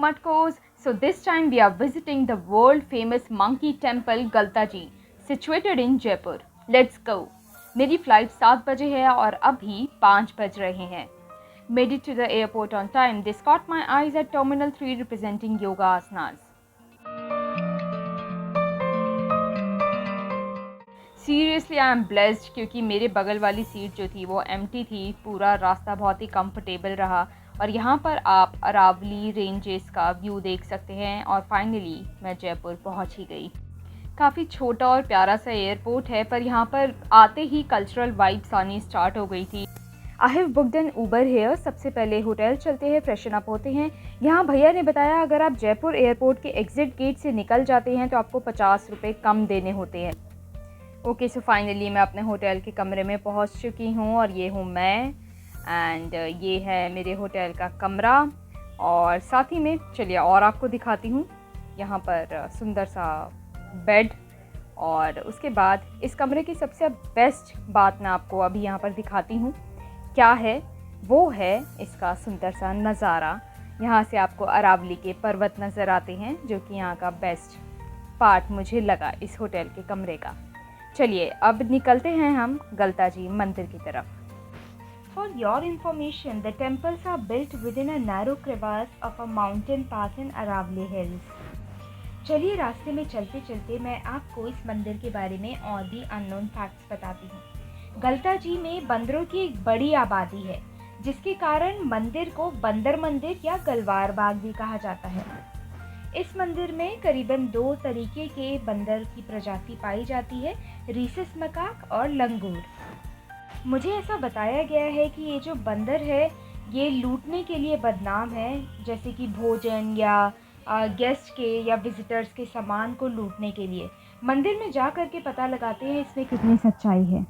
Smartco's. So this time we are visiting the world famous monkey temple Galtaji, situated in Jaipur. Let's go. मेरी flight 7 बजे है और अभी 5 बज रहे हैं. Made it to the airport on time. This caught my eyes at Terminal 3 representing yoga asanas. Seriously I am blessed क्योंकि मेरे बगल वाली सीट जो थी वो एम्प्टी थी. पूरा रास्ता बहुत ही कंफर्टेबल रहा और यहाँ पर आप अरावली रेंजेस का व्यू देख सकते हैं. और फाइनली मैं जयपुर पहुँच ही गई. काफ़ी छोटा और प्यारा सा एयरपोर्ट है पर यहाँ पर आते ही कल्चरल वाइब्स आनी स्टार्ट हो गई थी. I have booked an Uber here. सबसे पहले होटल चलते हैं, फ्रेशन अप होते हैं. यहाँ भैया ने बताया अगर आप जयपुर एयरपोर्ट के एग्ज़िट गेट से निकल जाते हैं तो आपको 50 रुपये कम देने होते हैं. ओके सो फाइनली मैं अपने होटल के कमरे में पहुँच चुकी हूँ और ये हूँ मैं एंड ये है मेरे होटल का कमरा. और साथ ही में चलिए और आपको दिखाती हूँ यहाँ पर सुंदर सा बेड. और उसके बाद इस कमरे की सबसे बेस्ट बात मैं आपको अभी यहाँ पर दिखाती हूँ क्या है. वो है इसका सुंदर सा नज़ारा. यहाँ से आपको अरावली के पर्वत नज़र आते हैं जो कि यहाँ का बेस्ट पार्ट मुझे लगा इस होटल के कमरे का. चलिए अब निकलते हैं हम गलताजी मंदिर की तरफ. For your information, the temples are built within a narrow crevasse of a mountain pass in Aravali Hills. चलिए रास्ते में चलते चलते मैं आपको इस मंदिर के बारे में और भी अननोन फैक्ट्स बताती हूँ. गलताजी में बंदरों की एक बड़ी आबादी है जिसके कारण मंदिर को बंदर मंदिर या गलवार बाग भी कहा जाता है. इस मंदिर में करीबन 2 तरीके के बंदर की प्रजाति पाई जाती है, रीसस मकाक और लंगूर. मुझे ऐसा बताया गया है कि ये जो बंदर है ये लूटने के लिए बदनाम है, जैसे कि भोजन या गेस्ट के या विजिटर्स के सामान को लूटने के लिए. मंदिर में जा कर के पता लगाते हैं इसमें कितनी सच्चाई है.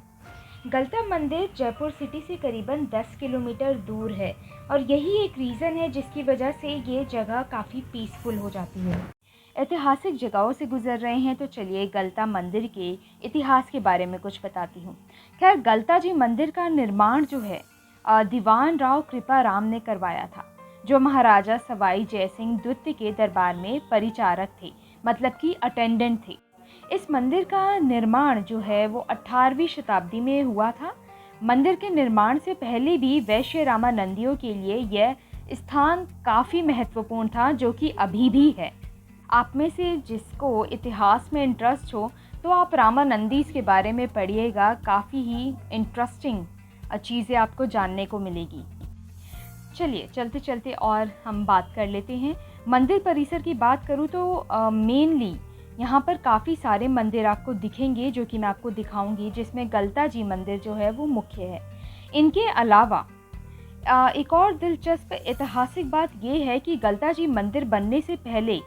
गलता मंदिर जयपुर सिटी से करीबन 10 किलोमीटर दूर है और यही एक रीज़न है जिसकी वजह से ये जगह काफ़ी पीसफुल हो जाती है. ऐतिहासिक जगहों से गुजर रहे हैं तो चलिए गलता मंदिर के इतिहास के बारे में कुछ बताती हूँ. खैर गलताजी मंदिर का निर्माण जो है दीवान राव कृपाराम ने करवाया था जो महाराजा सवाई जयसिंह द्वितीय के दरबार में परिचारक थे, मतलब कि अटेंडेंट थे. इस मंदिर का निर्माण जो है वो 18वीं शताब्दी में हुआ था. मंदिर के निर्माण से पहले भी वैश्य रामानंदियों के लिए यह स्थान काफ़ी महत्वपूर्ण था जो कि अभी भी है. आप में से जिसको इतिहास में इंटरेस्ट हो तो आप रामानंदीज़ के बारे में पढ़िएगा. काफ़ी ही इंटरेस्टिंग चीज़ें आपको जानने को मिलेगी. चलिए चलते चलते और हम बात कर लेते हैं. मंदिर परिसर की बात करूँ तो मेनली यहाँ पर काफ़ी सारे मंदिर आपको दिखेंगे जो कि मैं आपको दिखाऊंगी, जिसमें गलताजी मंदिर जो है वो मुख्य है. इनके अलावा एक और दिलचस्प ऐतिहासिक बात ये है कि गलताजी मंदिर बनने से पहले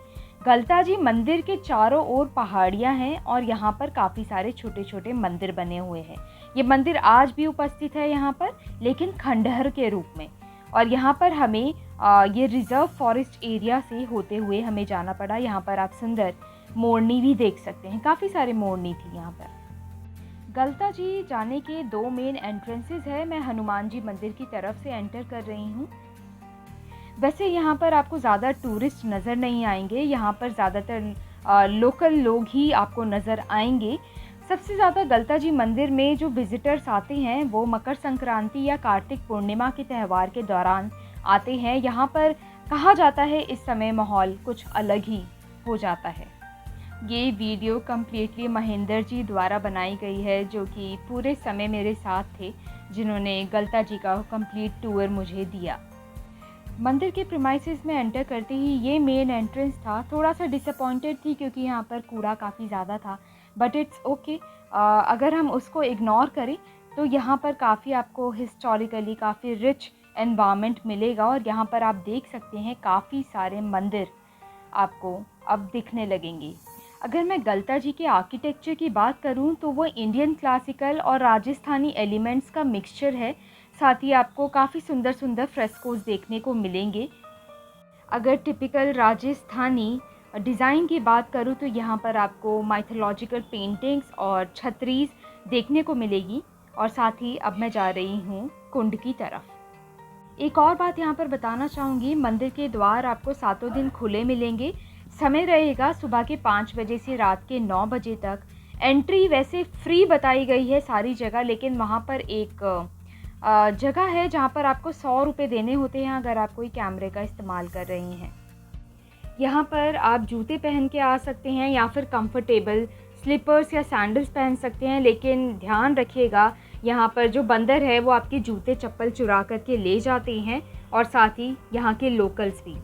गलताजी मंदिर के चारों ओर पहाड़ियाँ हैं और यहाँ पर काफ़ी सारे छोटे छोटे मंदिर बने हुए हैं. ये मंदिर आज भी उपस्थित है यहाँ पर, लेकिन खंडहर के रूप में. और यहाँ पर हमें ये रिज़र्व फॉरेस्ट एरिया से होते हुए हमें जाना पड़ा. यहाँ पर आप सुंदर मोरनी भी देख सकते हैं, काफ़ी सारे मोरनी थी यहाँ पर. गलताजी जाने के 2 मेन एंट्रेंसेस है. मैं हनुमान जी मंदिर की तरफ से एंटर कर रही हूँ. वैसे यहाँ पर आपको ज़्यादा टूरिस्ट नज़र नहीं आएंगे. यहाँ पर ज़्यादातर लोकल लोग ही आपको नज़र आएंगे. सबसे ज़्यादा गलताजी मंदिर में जो विज़िटर्स आते हैं वो मकर संक्रांति या कार्तिक पूर्णिमा के त्यौहार के दौरान आते हैं. यहाँ पर कहा जाता है इस समय माहौल कुछ अलग ही हो जाता है. ये वीडियो कम्प्लीटली महेंद्र जी द्वारा बनाई गई है जो कि पूरे समय मेरे साथ थे, जिन्होंने गलताजी का कंप्लीट टूर मुझे दिया. मंदिर के प्रीमाइसेस में एंटर करते ही ये मेन एंट्रेंस था. थोड़ा सा डिसअपॉइंटेड थी क्योंकि यहाँ पर कूड़ा काफ़ी ज़्यादा था, बट इट्स ओके. अगर हम उसको इग्नोर करें तो यहाँ पर काफ़ी आपको हिस्टोरिकली काफ़ी रिच एनवायरनमेंट मिलेगा. और यहाँ पर आप देख सकते हैं काफ़ी सारे मंदिर आपको अब दिखने लगेंगे. अगर मैं गलताजी के आर्किटेक्चर की बात करूँ तो वो इंडियन क्लासिकल और राजस्थानी एलिमेंट्स का मिक्सचर है. साथ ही आपको काफ़ी सुंदर सुंदर फ्रेस्कोज देखने को मिलेंगे. अगर टिपिकल राजस्थानी डिज़ाइन की बात करूँ तो यहाँ पर आपको माइथोलॉजिकल पेंटिंग्स और छतरीज देखने को मिलेगी. और साथ ही अब मैं जा रही हूँ कुंड की तरफ. एक और बात यहाँ पर बताना चाहूँगी, मंदिर के द्वार आपको सातों दिन खुले मिलेंगे। समय रहेगा सुबह के 5 बजे से रात के 9 बजे तक। एंट्री वैसे फ्री बताई गई है सारी जगह, लेकिन वहाँ पर एक जगह है जहाँ पर आपको 100 रुपये देने होते हैं अगर आप कोई कैमरे का इस्तेमाल कर रही हैं। यहाँ पर आप जूते पहन के आ सकते हैं या फिर कंफर्टेबल स्लीपर्स या सैंडल्स पहन सकते हैं, लेकिन ध्यान रखिएगा यहाँ पर जो बंदर है वो आपके जूते चप्पल चुरा करके ले जाते हैं, और साथ ही यहाँ के लोकल्स भी।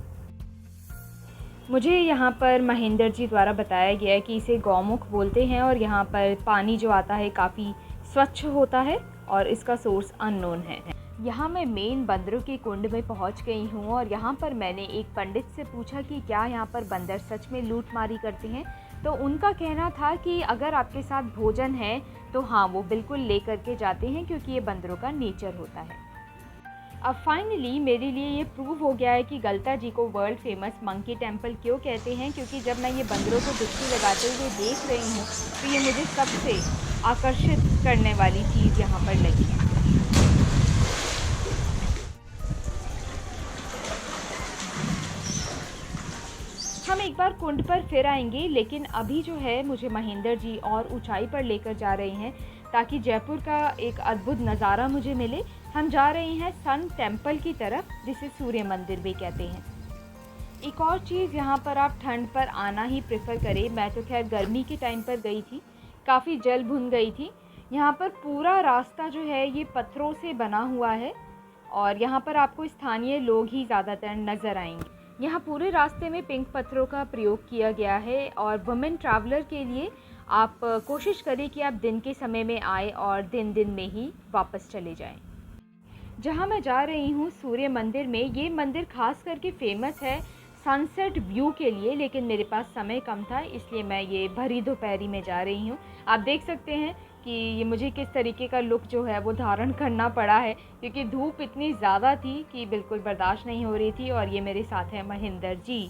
मुझे यहाँ पर महेंद्र जी द्वारा बताया गया है कि इसे गौमुख बोलते हैं, और यहाँ पर पानी जो आता है काफ़ी स्वच्छ होता है और इसका सोर्स अननोन है। यहाँ मैं मेन बंदरों के कुंड में पहुँच गई हूँ, और यहाँ पर मैंने एक पंडित से पूछा कि क्या यहाँ पर बंदर सच में लूटमारी करते हैं। तो उनका कहना था कि अगर आपके साथ भोजन है तो हाँ, वो बिल्कुल ले करके जाते हैं, क्योंकि ये बंदरों का नेचर होता है। अब फाइनली मेरे लिए ये प्रूव हो गया है कि गलता जी को वर्ल्ड फेमस मंकी टेम्पल क्यों कहते हैं, क्योंकि जब मैं ये बंदरों को डुबकी लगाते हुए देख रही हूँ तो ये मुझे सबसे आकर्षित करने वाली चीज़ यहाँ पर लगी है। हम एक बार कुंड पर फिर आएंगे, लेकिन अभी जो है मुझे महेंद्र जी और ऊंचाई पर लेकर जा रहे हैं ताकि जयपुर का एक अद्भुत नज़ारा मुझे मिले। हम जा रहे हैं सन टेम्पल की तरफ, जिसे सूर्य मंदिर भी कहते हैं। एक और चीज़, यहाँ पर आप ठंड पर आना ही प्रेफर करें। मैं तो खैर गर्मी के टाइम पर गई थी, काफ़ी जल भुन गई थी। यहाँ पर पूरा रास्ता जो है ये पत्थरों से बना हुआ है, और यहाँ पर आपको स्थानीय लोग ही ज़्यादातर नज़र आएंगे। यहाँ पूरे रास्ते में पिंक पत्थरों का प्रयोग किया गया है, और वुमेन ट्रैवलर के लिए आप कोशिश करें कि आप दिन के समय में आए और दिन दिन में ही वापस चले जाएं। जहाँ मैं जा रही हूँ सूर्य मंदिर में, ये मंदिर खास करके फेमस है सनसेट व्यू के लिए, लेकिन मेरे पास समय कम था इसलिए मैं ये भरी दोपहरी में जा रही हूँ। आप देख सकते हैं कि ये मुझे किस तरीके का लुक जो है वो धारण करना पड़ा है, क्योंकि धूप इतनी ज़्यादा थी कि बिल्कुल बर्दाश्त नहीं हो रही थी। और ये मेरे साथ है महेंद्र जी।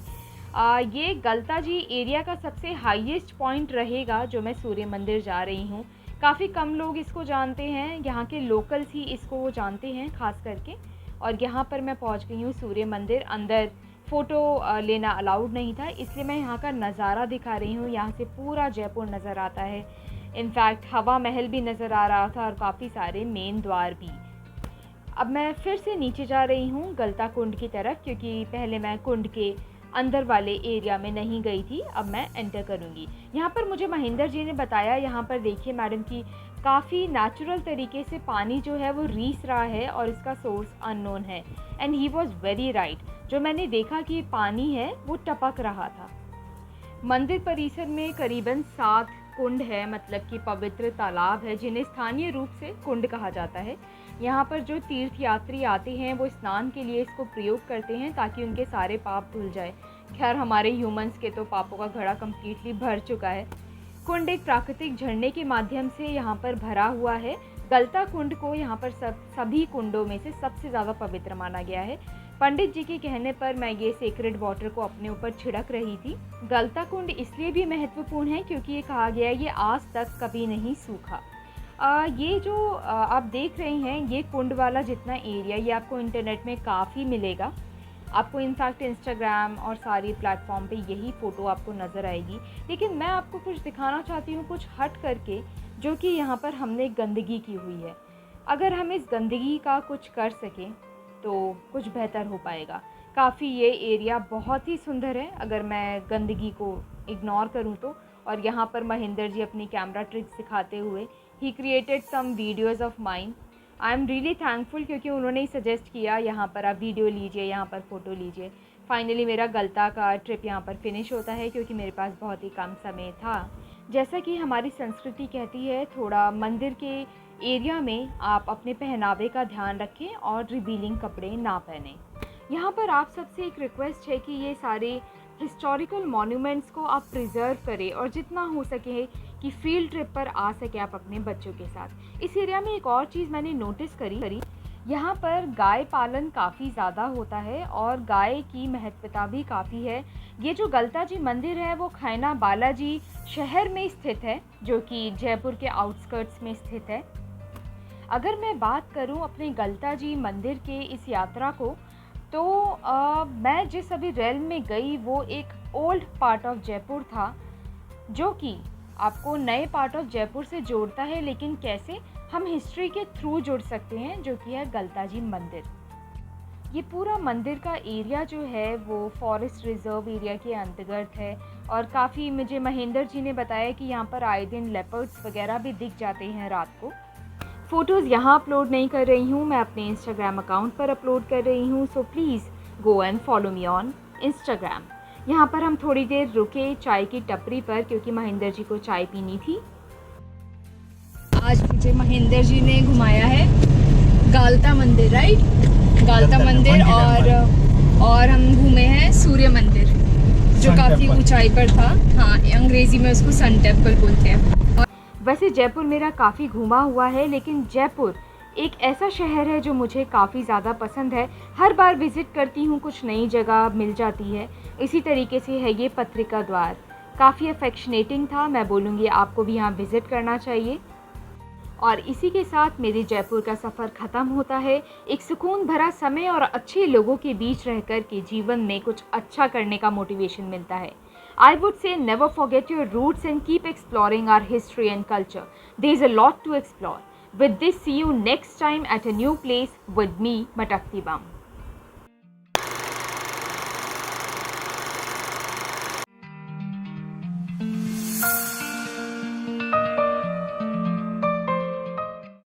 ये गलता जी एरिया का सबसे हाईएस्ट पॉइंट रहेगा जो मैं सूर्य मंदिर जा रही हूँ। काफ़ी कम लोग इसको जानते हैं, यहाँ के लोकल्स ही इसको जानते हैं खास करके। और यहाँ पर मैं पहुँच गई हूँ सूर्य मंदिर। अंदर फ़ोटो लेना अलाउड नहीं था, इसलिए मैं यहाँ का नज़ारा दिखा रही हूँ। यहाँ से पूरा जयपुर नज़र आता है, इनफैक्ट हवा महल भी नज़र आ रहा था और काफ़ी सारे मेन द्वार भी। अब मैं फिर से नीचे जा रही हूँ गलता कुंड की तरफ, क्योंकि पहले मैं कुंड के अंदर वाले एरिया में नहीं गई थी, अब मैं एंटर करूँगी। यहाँ पर मुझे महेंद्र जी ने बताया, यहाँ पर देखिए मैडम कि काफ़ी नेचुरल तरीके से पानी जो है वो रीस रहा है और इसका सोर्स अननोन है। And he was very right, जो मैंने देखा कि पानी है वो टपक रहा था। मंदिर परिसर में करीबन 7 कुंड है, मतलब कि पवित्र तालाब है, जिन्हें स्थानीय रूप से कुंड कहा जाता है। यहाँ पर जो तीर्थयात्री आते हैं वो स्नान के लिए इसको प्रयोग करते हैं ताकि उनके सारे पाप धुल जाए। खैर हमारे ह्यूमंस के तो पापों का घड़ा कम्प्लीटली भर चुका है। कुंड एक प्राकृतिक झरने के माध्यम से यहाँ पर भरा हुआ है। गलता कुंड को यहाँ पर सभी कुंडों में से सबसे ज़्यादा पवित्र माना गया है। पंडित जी के कहने पर मैं ये सेक्रेड वाटर को अपने ऊपर छिड़क रही थी। गलता कुंड इसलिए भी महत्वपूर्ण है क्योंकि ये कहा गया है ये आज तक कभी नहीं सूखा। ये जो आप देख रहे हैं ये कुंड वाला जितना एरिया, ये आपको इंटरनेट में काफ़ी मिलेगा। आपको इनफैक्ट इंस्टाग्राम और सारी प्लेटफॉर्म पे यही फ़ोटो आपको नज़र आएगी। लेकिन मैं आपको कुछ दिखाना चाहती हूँ कुछ हट करके, जो कि यहाँ पर हमने गंदगी की हुई है। अगर हम इस गंदगी का कुछ कर सकें तो कुछ बेहतर हो पाएगा। काफ़ी ये एरिया बहुत ही सुंदर है अगर मैं गंदगी को इग्नोर करूँ तो। और यहाँ पर महेंद्र जी अपनी कैमरा ट्रिक्स सिखाते हुए ही created some videos of mine. I am really thankful क्योंकि उन्होंने ही सजेस्ट किया यहाँ पर आप वीडियो लीजिए, यहाँ पर फ़ोटो लीजिए। फाइनली मेरा गलता का ट्रिप यहाँ पर फिनिश होता है क्योंकि मेरे पास बहुत ही कम समय था। जैसा कि हमारी संस्कृति कहती है, थोड़ा मंदिर के एरिया में आप अपने पहनावे का ध्यान रखें और रिवीलिंग कपड़े ना पहनें। यहाँ पर आप सबसे एक रिक्वेस्ट है कि ये सारे हिस्टोरिकल मॉन्यूमेंट्स को आप प्रिजर्व करें और जितना हो सके कि फील्ड ट्रिप पर आ सके आप अपने बच्चों के साथ। इस एरिया में एक और चीज़ मैंने नोटिस करी, यहाँ पर गाय पालन काफ़ी ज़्यादा होता है और गाय की महत्वता भी काफ़ी है। ये जो गलता जी मंदिर है वो खैना बालाजी शहर में स्थित है, जो कि जयपुर के आउटस्कर्ट्स में स्थित है। अगर मैं बात करूं अपने गलता जी मंदिर के इस यात्रा को, तो मैं जिस अभी रेल में गई वो एक ओल्ड पार्ट ऑफ जयपुर था, जो कि आपको नए पार्ट ऑफ जयपुर से जोड़ता है। लेकिन कैसे हम हिस्ट्री के थ्रू जुड़ सकते हैं, जो कि है गलता जी मंदिर। ये पूरा मंदिर का एरिया जो है वो फॉरेस्ट रिजर्व एरिया के अंतर्गत है, और काफ़ी मुझे महेंद्र जी ने बताया कि यहाँ पर आए दिन लेपर्ड्स वगैरह भी दिख जाते हैं रात को। फ़ोटोज़ यहाँ अपलोड नहीं कर रही हूँ, मैं अपने इंस्टाग्राम अकाउंट पर अपलोड कर रही हूँ, so please go and follow me on Instagram. यहाँ पर हम थोड़ी देर रुके चाय की टपरी पर, क्योंकि महेंद्र जी को चाय पीनी थी। आज मुझे महेंद्र जी ने घुमाया है गालता मंदिर, राइट, गालता मंदिर, और हम घूमे हैं सूर्य मंदिर जो काफ़ी ऊंचाई पर था। हाँ, अंग्रेज़ी में उसको सन टेम्पल बोलते हैं। वैसे जयपुर मेरा काफ़ी घूमा हुआ है, लेकिन जयपुर एक ऐसा शहर है जो मुझे काफ़ी ज़्यादा पसंद है। हर बार विज़िट करती हूँ, कुछ नई जगह मिल जाती है। इसी तरीके से है ये पत्रिका द्वार, काफ़ी अफेक्शनेटिंग था। मैं बोलूँगी आपको भी यहाँ विज़िट करना चाहिए। और इसी के साथ मेरे जयपुर का सफ़र ख़त्म होता है। एक सुकून भरा समय और अच्छे लोगों के बीच रहकर के जीवन में कुछ अच्छा करने का मोटिवेशन मिलता है। I would say never forget your roots and keep exploring our history and culture. There is a lot to explore. With this, see you next time at a new place with me, Matakti Bam.